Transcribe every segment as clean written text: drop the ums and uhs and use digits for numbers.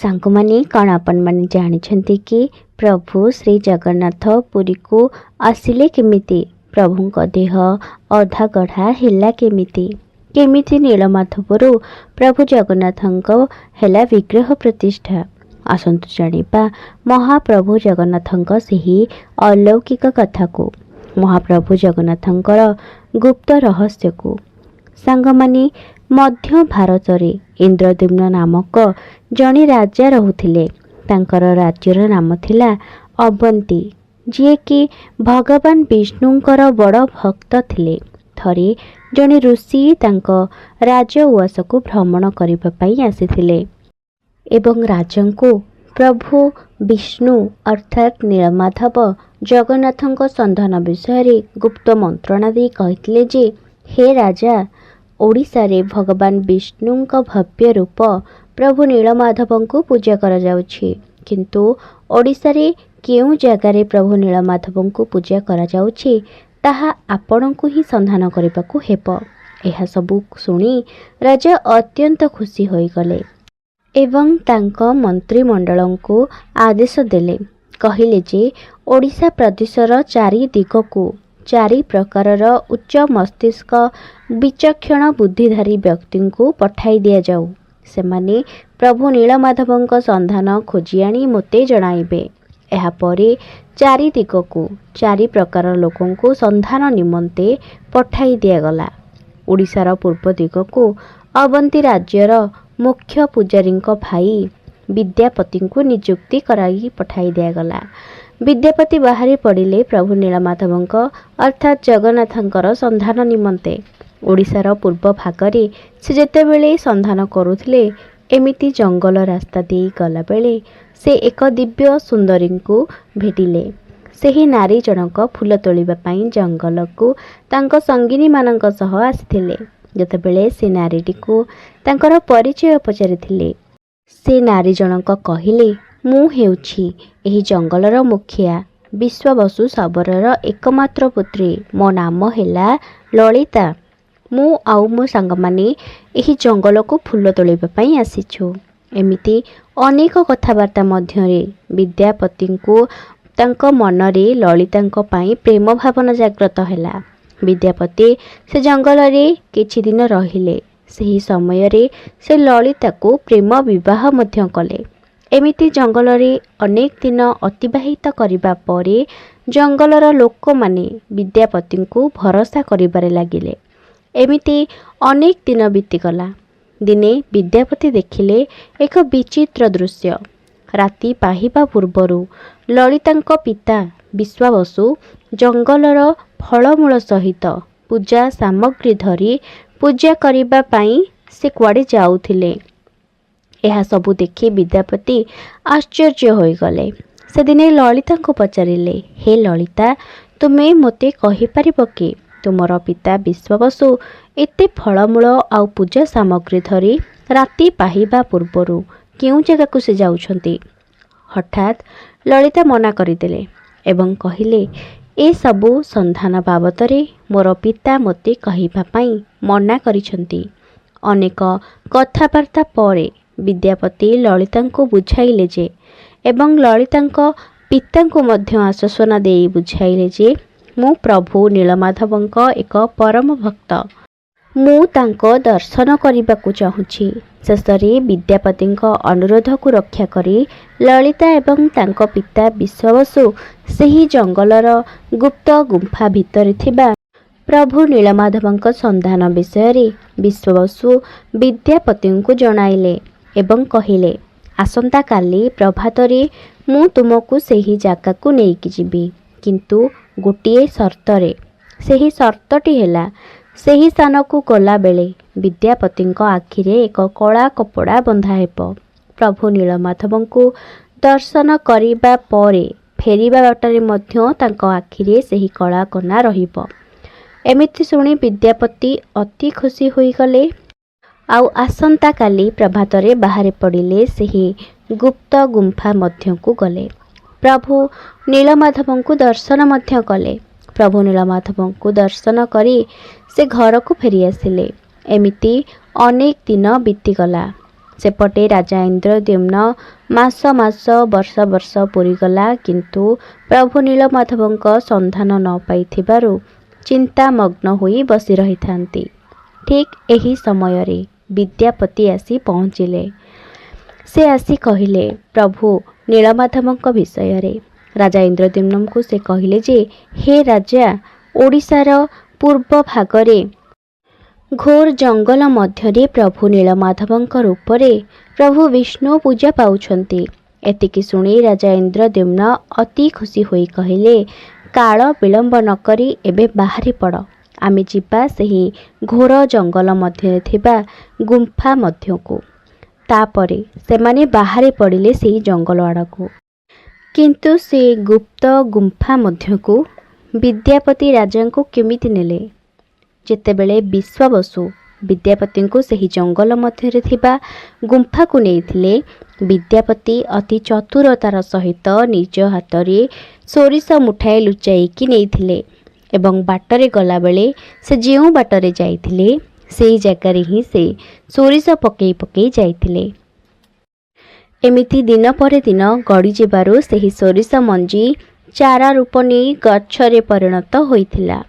सांगमाने कौन आपण मैंने जानी कि प्रभु श्री जगन्नाथ पुरी को आसिले केमिति प्रभु देह अधा गढ़ा हेला केमिति केमिति नीलमाधवरु प्रभु जगन्नाथ हेला विग्रह प्रतिष्ठा। आसतु जानिबा महाप्रभु जगन्नाथ से अलौकिक कथा को महाप्रभु जगन्नाथंकर गुप्त रहस्य को। सांगमाने मध्य भारत रे इंद्रद्युम्न नामक जणे राजा रहुथिले। तांकर राज्यर नाम थिला अवंती, जी कि भगवान विष्णुंकर बड़ भक्त थिले। थरे जणे ऋषि तांको राज उवास को भ्रमण करिबा पई आसिथिले एवं राजंको प्रभु विष्णु अर्थात नीलमाधव जगन्नाथंको संधान विषय गुप्त मंत्रणा दे कहिथिले जे हे राजा, ओडिशा रे भगवान विष्णुंक भव्य रूप प्रभु नीलमाधव को पूजा करा जाउछि, किंतु ओडिशा रे केउ जगारे प्रभु नीलमाधव को पूजा करा जाउछि ताहा आपणको ही संधान करिबाकू हेब। एहा सबु सुनी राजा अत्यंत खुशी होई गले एवं तांको मंत्रिमंडल को आदेश देले। कहिले जे ओडिशा प्रदेशर चारि दिगको चारि प्रकारर उच्च मस्तिष्क विचक्षण बुद्धिधारी व्यक्ति को पठाई दिया जाऊ। सेमाने प्रभु नीलमाधवंक संधान खोजी आनी मोते जणाइबे। एहा परे चारि दिगको चारि प्रकार लोकों को संधान निमंते पठाई दिया गला। ओडिशार पूर्व दिगको अवंती राज्यर मुख्य पुजारींक भाई विद्यापति को नियुक्ति कराई पठाई दिया गला। विद्यापति बाहरी पड़िले प्रभु नीलमाधवंक अर्थात जगन्नाथंकर संधान निमंते। ओडिशार पूर्व भागरे से जेतेबेले संधान करुथिले, एमिति जंगल रास्ता दे गला बेले से एक दिव्य सुंदरी को भेटिले। सेही नारी जनक फूल तोलिबा पई जंगल को तांको संगिनी मानक सह आसिथिले। जेतेबेले से नारीटी को तांकर परिचय पचारिथिले, से नारी जनक कहिले, मु हेउछि एही जंगलर मुखिया विश्ववसु सबरर एकमात्र पुत्री। मो नाम हेला ललिता। मु आउ मो सांग माने एही जंगल को फूल तोलिबा पई आसीछु। एमिति अनेक कथावार्ता मध्यरे विद्यापति को तांको मनरे ललितांको पई प्रेम भावना जागृत हैला। विद्यापति से जंगल रे किछि दिन रहिले। सही समय रे से ललिता को प्रेम विवाह मध्य कले। एमिति जंगल रे अनेक दिन अतिबाहित करिबा परे जंगलर लोक माने विद्यापति को भरोसा करिबारे लागिले। एमिति अनेक दिन बीतीगला। दिने विद्यापति देखिले एक विचित्र दृश्य। राति पाहिबा पूर्वरु ललितांको पिता विश्वावसु जंगलर फलमूल सहित पूजा सामग्री धरी पूजा करिबा पई से कुआडे जाउथिले। एहा सबु देखि विद्यापति आश्चर्य होई गले। से दिने ललिता को पचारिले, हे ललिता, तुमे मोते कहि परिबो कि तुमर पिता विश्वावसु एते फलमूल आउ पूजा सामग्री धरी राति पाहिबा पूर्वरु केउ जगह को से जाउछंती? हठात ललिता मना करिदेले एवं कहिले, ए सबु संधान बाबतरे मोर पिता मोते कहिबा पई मना करिछंती। अनेक कथावार्ता परे विद्यापति ललिता को बुझाइले जे एवं ललिता पिता को मध्य आश्वासना देई बुझाइले जे मु प्रभु नीलमाधवंक एक परम भक्त, मु तांको दर्शन करिबाकू चाहुछि। शेषरे विद्यापतिंक अनुरोध को रक्षा करी ललिता एवं तांको पिता विश्वावसु सेही जंगलर गुप्त गुंफा भितर थिबा प्रभु नीलमाधवंक संधान विषय विश्वावसु विद्यापति को जणाइले एवं कहिले, आसंता काली प्रभातरे मु तुमको सेही जागा को नेइकी जिबी, किंतु गोटिए शर्तरे। सेही शर्तटी हेला, सेही स्थान को गला बेले विद्यापतिंक आखिरे एक कला कपड़ा बंधा हेब। प्रभु नीलमाधव को दर्शन करिबा परे फेरिबा बाटरे मध्य तांको आखिरे सेही कला कना रहिब। एमिति शुणी विद्यापति अति खुशी होई गले। आउ आसंता काली प्रभातरे बाहरी पड़िले सेही गुप्त गुंफा मध्य को गले। प्रभु नीलमाधव को दर्शन मध्य कले। प्रभु नीलमाधव को दर्शन करी से घर को फेरी आसिले। एमिति अनेक दिन बीतीगला। सेपटे राजा इंद्रद्युम्न मास मास वर्ष वर्ष पूरीगला किंतु प्रभु नीलमाधवଙ୍କ संधान न पाइथिबारु चिंतामग्न होई बसी रही थांती। ठीक एही समय रे विद्यापति आसी पहुँचिले। से आसी कहिले प्रभु नीलमाधवଙ୍କ विषय रे। राजा इंद्रद्युम्न को से कहिले जे हे राजा, ओडिशार पूर्व भागरे घोर जंगल मध्यरे प्रभु नीलमाधवଙ୍କ रूपरे प्रभु विष्णु पूजा पाउछंती। एतिकी शुणी राजा इंद्रद्युम्न अति खुशी होई कहिले काल विलंब न करी एबे बाहरी पड़, आमे जिबा सही घोर जंगल मध्य थिबा गुंफा मध्यकू। तापरे सेमाने बाहरी पड़िले सेही जंगल आड़कू। किंतु से गुप्त गुंफा मध्यकू विद्यापति राजा को केमिति नेले? जेतेबेले विश्वावसु विद्यापति को सही जंगल मध्य थिबा गुंफा को नेइथिले, विद्यापति अति चतुरतार सहित निज हातरे सोरिष मुठाए लुचाईकी नेइथिले एवं बाटरे गला बेले से जेउ बाटरे जाइथिले सेही जगारे ही से सोरिष पकई पकई जाइथिले। एमिति दिन पर दिन गड़ी जिबारु सेही सोरिष मंजी चारा रूप नहीं गच्छरे परिणत होइथिला।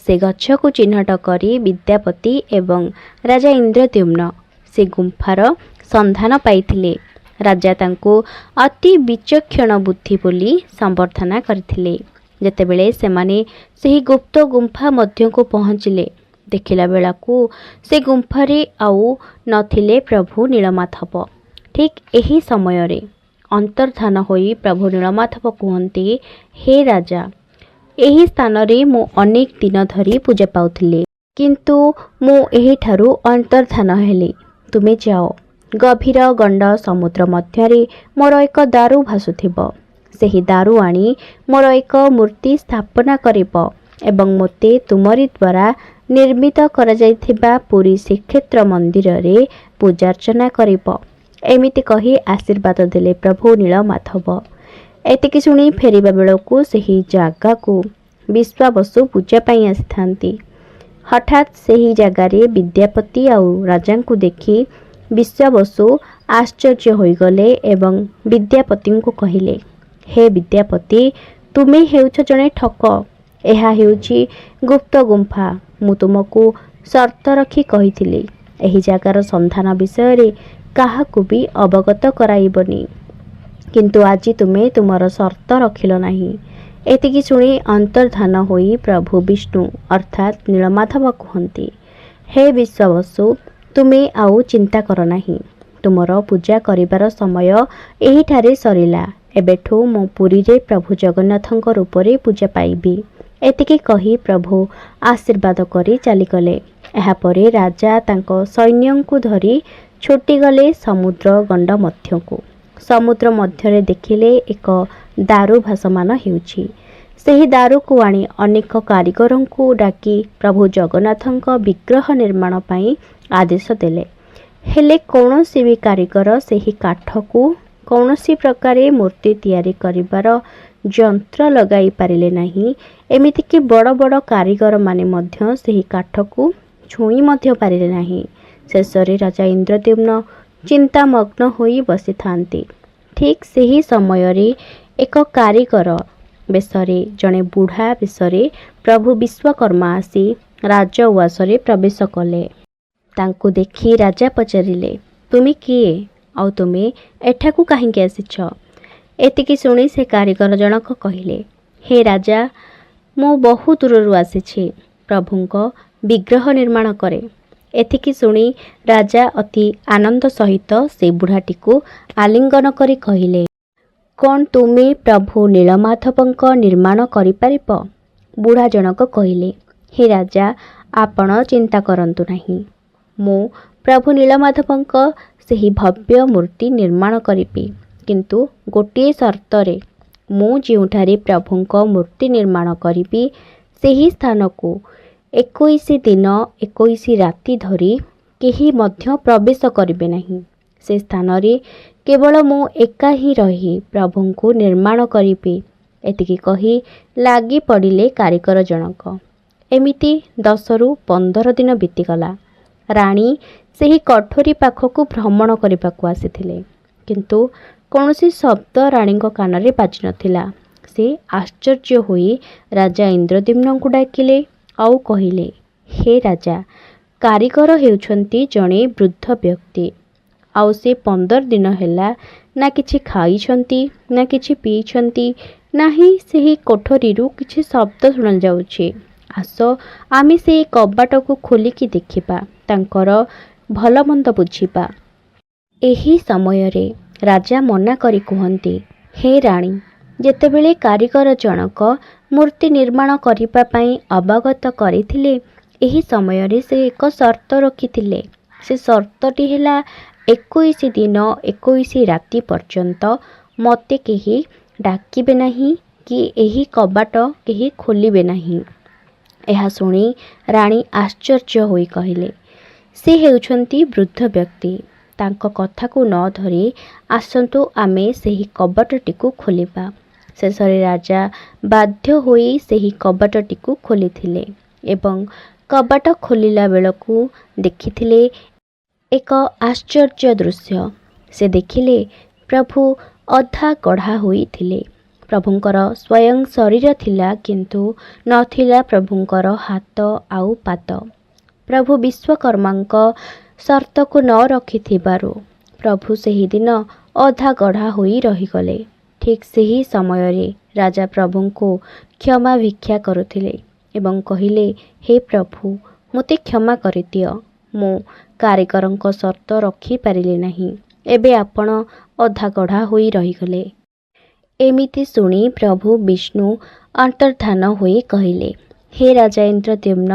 से गच्छ को चिन्हट करी विद्यापति एवं राजा इंद्रद्युम्न से गुंफार संधान पाइथिले। राजा तांको अति विचक्षण बुद्धि बोली संबर्धना करथिले। जेतेबेले सेमाने सेही गुप्त गुंफा मध्य को पहुँचिले, देखिला बेला को से गुंफारे आउ नथिले प्रभु नीलमाधव। ठीक एही समय रे अंतर्धान होई प्रभु नीलमाधव कहते, हे राजा, एही स्थान रे मु अनेक दिन धरी पूजा पाउथिले, किंतु मु एही ठारू अंतर्धान हेले। तुमे जाओ, गभीर गंड समुद्र मध्यरे मोर एक दारू भासुथिब, सेही दारू आनी मोर एक मूर्ति स्थापना करिब एवं मोते तुमरी द्वारा निर्मित करा जाइथिबा पुरी श्रीक्षेत्र मंदिर रे पूजार्चना करिब। एमिति कही आशीर्वाद देले प्रभु नीलमाधव। एतिकी शुणी फेरिबा बेलकू सेही जागा को विश्वावसु पूजा पाई आसिथांती। हठात सेही जगारे विद्यापति आउ राजा को देखि विश्वावसु आश्चर्य होइगले एवं विद्यापति को कहिले, हे विद्यापति, तुमे हेउछ जणे ठक। एहा हेउछि गुप्त गुंफा। मु तुमको शर्त रखी कहिथिली एही जागार संधान विषय रे काहाकू भी अवगत कराइबनी, किंतु आज तुमे तुमर शर्त रखिल नाही। एतिकी शुणी अंतर्धान होई प्रभु विष्णु अर्थात नीलमाधव कहती, हे विश्वावसु, तुमे आउ चिंता कर नाही। तुमर पूजा करिबार समय एही ठारे सरिला। एबेठू मो पुरी रे प्रभु जगन्नाथଙ୍କ रूपरे पूजा पाइबी। एतिकी कही प्रभु आशीर्वाद करी चलीगले। एहापरे राजा तांको सैन्यंकु धरी छुटी गले समुद्र गंड मध्यकू। समुद्र मध्यरे देखिले एक दारू भासमान हेउछि। सेही दारू को आनी अनेक कारीगरों को डाकी प्रभु जगन्नाथଙ୍କ विग्रह निर्माण पाई आदेश देले। हेले कौनसी भी कारीगर सेही काठ को कौनसी प्रकारे मूर्ति तैयारी करिबार यंत्र लगाई पारिले नाही। एमिति कि बड़ बड़ कारीगर माने मध्य सेही काठ को छुई मध्य पारिले नाही। शेषरे राजा इंद्रद्युम्न चिंतामग्न होई बसी थांती। ठीक सेही समय रे एक कारीगर बेसरे जणे बुढ़ा बेसरे प्रभु विश्वकर्मा आसी राज उवासरे प्रवेश कले। तांको देखि राजा पचारिले, तुमे किए आउ तुमे एठाकू काहींके आसिछ? एतिकी शुणी से कारीगर जनक कहिले, हे राजा, मु बहु दूररू आसिछि प्रभुଙ୍କ विग्रह निर्माण करे। एतिकी शुणी राजा अति आनंद सहित से बुढ़ाटी को आलिंगन करी कहिले, कौन तुमे प्रभु नीलमाधवଙ୍କ निर्माण करिपारिब? बुढ़ा जनक कहिले, हे राजा, आपण चिंता करंतु नाही। मु प्रभु नीलमाधवଙ୍କ सेही भव्य मूर्ति निर्माण करिबी, किंतु गोटे शर्तरे। मु जेउठारे प्रभुଙ୍କ मूर्ति निर्माण करिबी सेही स्थान को 21 दिन 21 राति धरी केही मध्य प्रवेश करिबे नाही। से स्थान रे केवल मु एका ही रही प्रभुଙ୍କୁ निर्माण करिबी। एतिकी कही लागी पड़िले कारीगर जनक। एमिति 10 ରୁ 15 दिन बीतीगला। राणी ସେହି କଠୋରୀ ପାଖକୁ ଭ୍ରମଣ କରିବାକୁ ଆସିଥିଲେ। କିନ୍ତୁ କୌଣସି ଶବ୍ଦ ରାଣୀଙ୍କ କାନରେ ବାଜିନଥିଲା। ସେ ଆଶ୍ଚର୍ଯ୍ୟ ହୋଇ ରାଜା ଇନ୍ଦ୍ରଦ୍ୟୁମ୍ନଙ୍କୁ ଡାକିଲେ ଆଉ କହିଲେ, ହେ ରାଜା, କାରିଗର ହେଉଛନ୍ତି ଜଣେ ବୃଦ୍ଧ ବ୍ୟକ୍ତି, ଆଉ ସେ 15 ଦିନ ହେଲା ନା କିଛି ଖାଇଛନ୍ତି ନା କିଛି ପିଇଛନ୍ତି, ନାହିଁ ସେହି କୋଠରୀରୁ କିଛି ଶବ୍ଦ ଶୁଣାଯାଉଛି। ଆସ ଆମେ ସେହି କବାଟକୁ ଖୋଲିକି ଦେଖିବା, ତାଙ୍କର ଭଲମନ୍ଦ ବୁଝିବା। ଏହି ସମୟରେ ରାଜା ମନା କରି କୁହନ୍ତି, ହେ ରାଣୀ, ଯେତେବେଳେ କାରିଗର ଜଣକ ମୂର୍ତ୍ତି ନିର୍ମାଣ କରିବା ପାଇଁ ଅବଗତ କରିଥିଲେ, ଏହି ସମୟରେ ସେ ଏକ ସର୍ତ୍ତ ରଖିଥିଲେ। ସେ ସର୍ତ୍ତଟି ହେଲା 21 ଦିନ 21 ରାତି ପର୍ଯ୍ୟନ୍ତ ମୋତେ କେହି ଡାକିବେ ନାହିଁ କି ଏହି କବାଟ କେହି ଖୋଲିବେ ନାହିଁ। ଏହା ଶୁଣି ରାଣୀ ଆଶ୍ଚର୍ଯ୍ୟ ହୋଇ କହିଲେ, ସେ ହେଉଛନ୍ତି ବୃଦ୍ଧ ବ୍ୟକ୍ତି, ତାଙ୍କ କଥାକୁ ନ ଧରି ଆସନ୍ତୁ ଆମେ ସେହି କବାଟଟିକୁ ଖୋଲିବା। ଶେଷରେ ରାଜା ବାଧ୍ୟ ହୋଇ ସେହି କବାଟଟିକୁ ଖୋଲିଥିଲେ ଏବଂ କବାଟ ଖୋଲିଲା ବେଳକୁ ଦେଖିଥିଲେ ଏକ ଆଶ୍ଚର୍ଯ୍ୟ ଦୃଶ୍ୟ। ସେ ଦେଖିଲେ ପ୍ରଭୁ ଅଧା ଗଢ଼ା ହୋଇଥିଲେ। ପ୍ରଭୁଙ୍କର ସ୍ୱୟଂ ଶରୀର ଥିଲା, କିନ୍ତୁ ନଥିଲା ପ୍ରଭୁଙ୍କର ହାତ ଆଉ ପାଦ। ପ୍ରଭୁ ବିଶ୍ୱକର୍ମାଙ୍କ ସର୍ତ୍ତକୁ ନ ରଖିଥିବାରୁ ପ୍ରଭୁ ସେହିଦିନ ଅଧା ଗଢ଼ା ହୋଇ ରହିଗଲେ। ଠିକ୍ ସେହି ସମୟରେ ରାଜା ପ୍ରଭୁଙ୍କୁ କ୍ଷମା ଭିକ୍ଷା କରୁଥିଲେ ଏବଂ କହିଲେ, ହେ ପ୍ରଭୁ, ମୋତେ କ୍ଷମା କରିଦିଅ, ମୁଁ କାରିଗରଙ୍କ ସର୍ତ୍ତ ରଖିପାରିଲି ନାହିଁ। ଏବେ ଆପଣ ଅଧା ଗଢ଼ା ହୋଇ ରହିଗଲେ। ଏମିତି ଶୁଣି ପ୍ରଭୁ ବିଷ୍ଣୁ ଅନ୍ତର୍ଦ୍ଧାନ ହୋଇ କହିଲେ, ହେ ରାଜା ଇନ୍ଦ୍ରଦ୍ୟୁମ୍ନ,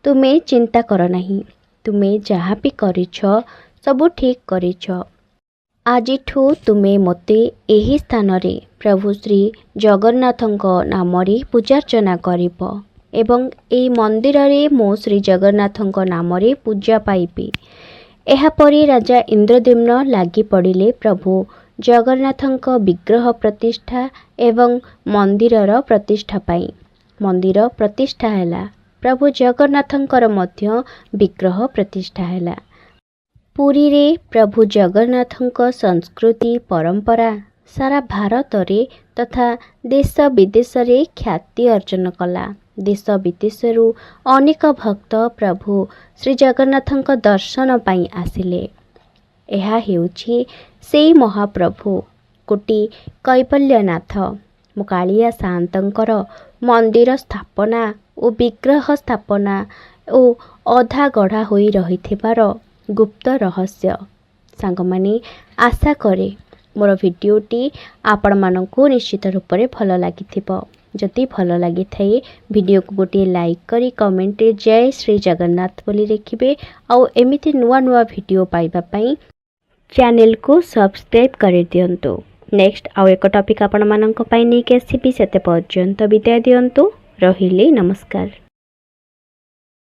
ତୁମେ ଚିନ୍ତା କର ନାହିଁ। ତୁମେ ଯାହା ବି କରିଛ ସବୁ ଠିକ୍ କରିଛ। ଆଜିଠୁ ତୁମେ ମୋତେ ଏହି ସ୍ଥାନରେ ପ୍ରଭୁ ଶ୍ରୀ ଜଗନ୍ନାଥଙ୍କ ନାମରେ ପୂଜାର୍ଚ୍ଚନା କରିବ ଏବଂ ଏହି ମନ୍ଦିରରେ ମୁଁ ଶ୍ରୀ ଜଗନ୍ନାଥଙ୍କ ନାମରେ ପୂଜା ପାଇବି। ଏହାପରେ ରାଜା ଇନ୍ଦ୍ରଦ୍ୟୁମ୍ନ ଲାଗି ପଡ଼ିଲେ ପ୍ରଭୁ ଜଗନ୍ନାଥଙ୍କ ବିଗ୍ରହ ପ୍ରତିଷ୍ଠା ଏବଂ ମନ୍ଦିରର ପ୍ରତିଷ୍ଠା ପାଇଁ। ମନ୍ଦିର ପ୍ରତିଷ୍ଠା ହେଲା, ପ୍ରଭୁ ଜଗନ୍ନାଥଙ୍କର ମଧ୍ୟ ବିଗ୍ରହ ପ୍ରତିଷ୍ଠା ହେଲା। ପୁରୀରେ ପ୍ରଭୁ ଜଗନ୍ନାଥଙ୍କ ସଂସ୍କୃତି ପରମ୍ପରା ସାରା ଭାରତରେ ତଥା ଦେଶ ବିଦେଶରେ ଖ୍ୟାତି ଅର୍ଜନ କଲା। ଦେଶ ବିଦେଶରୁ ଅନେକ ଭକ୍ତ ପ୍ରଭୁ ଶ୍ରୀ ଜଗନ୍ନାଥଙ୍କ ଦର୍ଶନ ପାଇଁ ଆସିଲେ। ଏହା ହେଉଛି ସେହି ମହାପ୍ରଭୁ କୋଟି କୈବଲ୍ୟନାଥ କାଳିଆ ସାଆନ୍ତଙ୍କର ମନ୍ଦିର ସ୍ଥାପନା ଓ ବିଗ୍ରହ ସ୍ଥାପନା ଓ ଅଧା ଗଢ଼ା ହୋଇ ରହିଥିବାର ଗୁପ୍ତ ରହସ୍ୟ। ସାଙ୍ଗମାନେ, ଆଶା କରେ ମୋର ଭିଡ଼ିଓଟି ଆପଣମାନଙ୍କୁ ନିଶ୍ଚିତ ରୂପରେ ଭଲ ଲାଗିଥିବ। ଯଦି ଭଲ ଲାଗିଥାଏ ଭିଡ଼ିଓକୁ ଗୋଟିଏ ଲାଇକ୍ କରି କମେଣ୍ଟରେ ଜୟ ଶ୍ରୀ ଜଗନ୍ନାଥ ବୋଲି ଲେଖିବେ। ଆଉ ଏମିତି ନୂଆ ନୂଆ ଭିଡ଼ିଓ ପାଇବା ପାଇଁ ଚ୍ୟାନେଲକୁ ସବସ୍କ୍ରାଇବ୍ କରିଦିଅନ୍ତୁ। ନେକ୍ସଟ ଆଉ ଏକ ଟପିକ୍ ଆପଣମାନଙ୍କ ପାଇଁ ନେଇକି ଆସିବି। ସେତେ ପର୍ଯ୍ୟନ୍ତ ବିଦାୟ ଦିଅନ୍ତୁ। ରହିଲି, ନମସ୍କାର।